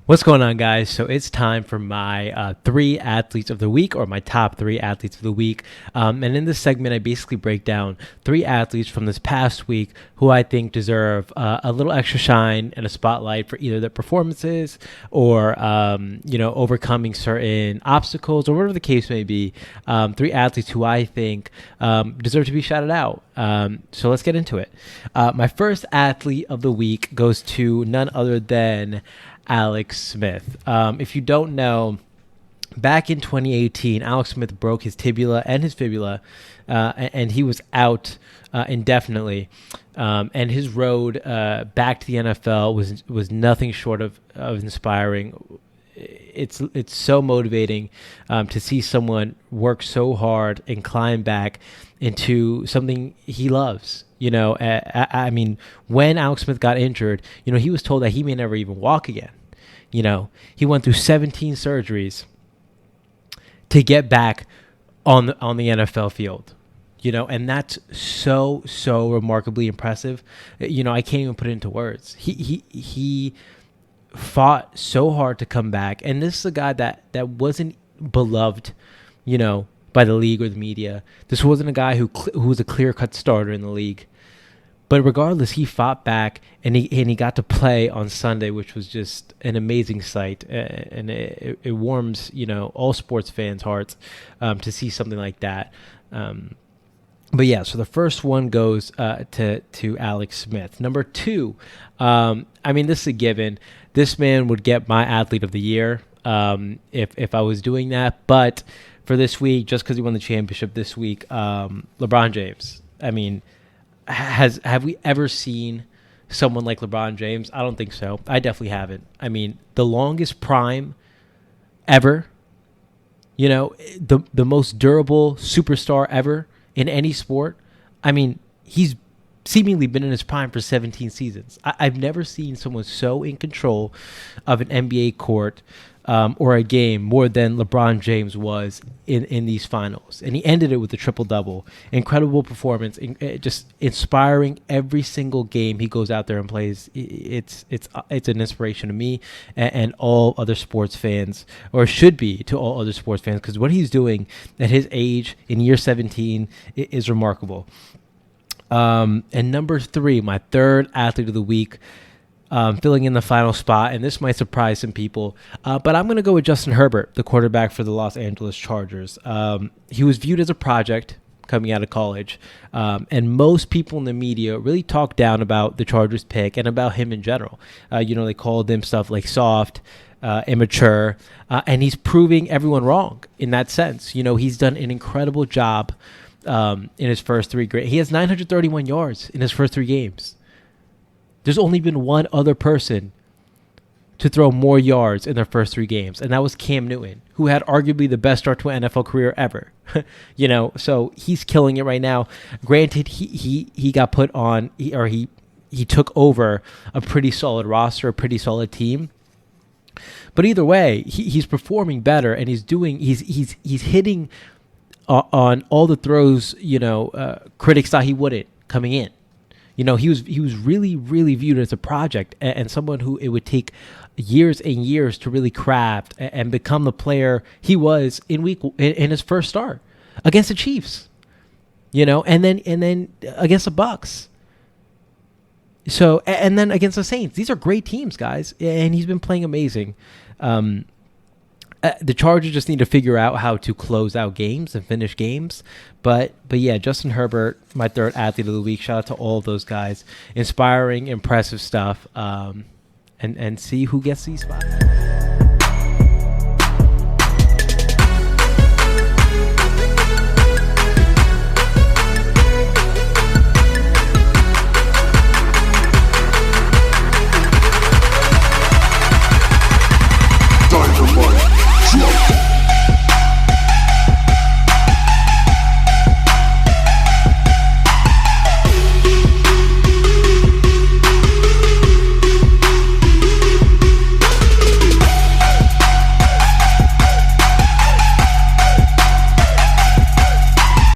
What's going on, guys? So it's time for my three athletes of the week, or my top three athletes of the week. And in this segment, I basically break down three athletes from this past week who I think deserve a little extra shine and a spotlight for either their performances or, overcoming certain obstacles or whatever the case may be. Three athletes who I think deserve to be shouted out. So let's get into it. My first athlete of the week goes to none other than Alex Smith. If you don't know, back in 2018, Alex Smith broke his tibia and his fibula, and he was out indefinitely. And his road back to the NFL was nothing short of inspiring. It's so motivating to see someone work so hard and climb back into something he loves. I mean, when Alex Smith got injured, he was told that he may never even walk again. He went through 17 surgeries to get back on the NFL field. And that's so remarkably impressive. I can't even put it into words. He fought so hard to come back, and this is a guy that wasn't beloved, by the league or the media. This wasn't a guy who was a clear-cut starter in the league. But regardless, he fought back, and he got to play on Sunday, which was just an amazing sight, and it warms all sports fans' hearts to see something like that. But yeah, so the first one goes to Alex Smith. Number two, this is a given. This man would get my athlete of the year if I was doing that. But for this week, just because he won the championship this week, LeBron James. Have we ever seen someone like LeBron James? I don't think so. I definitely haven't. The longest prime ever, the most durable superstar ever in any sport. He's seemingly been in his prime for 17 seasons. I've never seen someone so in control of an NBA court or a game more than LeBron James was in these finals. And he ended it with a triple-double. Incredible performance, just inspiring every single game he goes out there and plays. It's an inspiration to me and all other sports fans, or should be to all other sports fans, because what he's doing at his age in year 17 is remarkable. And number three, my third athlete of the week, filling in the final spot, and this might surprise some people, but I'm going to go with Justin Herbert, the quarterback for the Los Angeles Chargers. He was viewed as a project coming out of college, and most people in the media really talked down about the Chargers pick and about him in general. They called him stuff like soft, immature, and he's proving everyone wrong in that sense. He's done an incredible job in his first three games. He has 931 yards in his first three games. There's only been one other person to throw more yards in their first three games, and that was Cam Newton, who had arguably the best start to an NFL career ever. So he's killing it right now. Granted, he got put on, he took over a pretty solid roster, a pretty solid team. But either way, he's performing better, and he's hitting on all the throws critics thought he wouldn't coming in. He was really viewed as a project and someone who it would take years and years to really craft and become the player he was in his first start against the Chiefs, and then against the Bucks. So and then against the Saints. These are great teams, guys, and he's been playing amazing. The Chargers just need to figure out how to close out games and finish games. But yeah, Justin Herbert, my third athlete of the week. Shout out to all of those guys. Inspiring, impressive stuff. And see who gets these spots.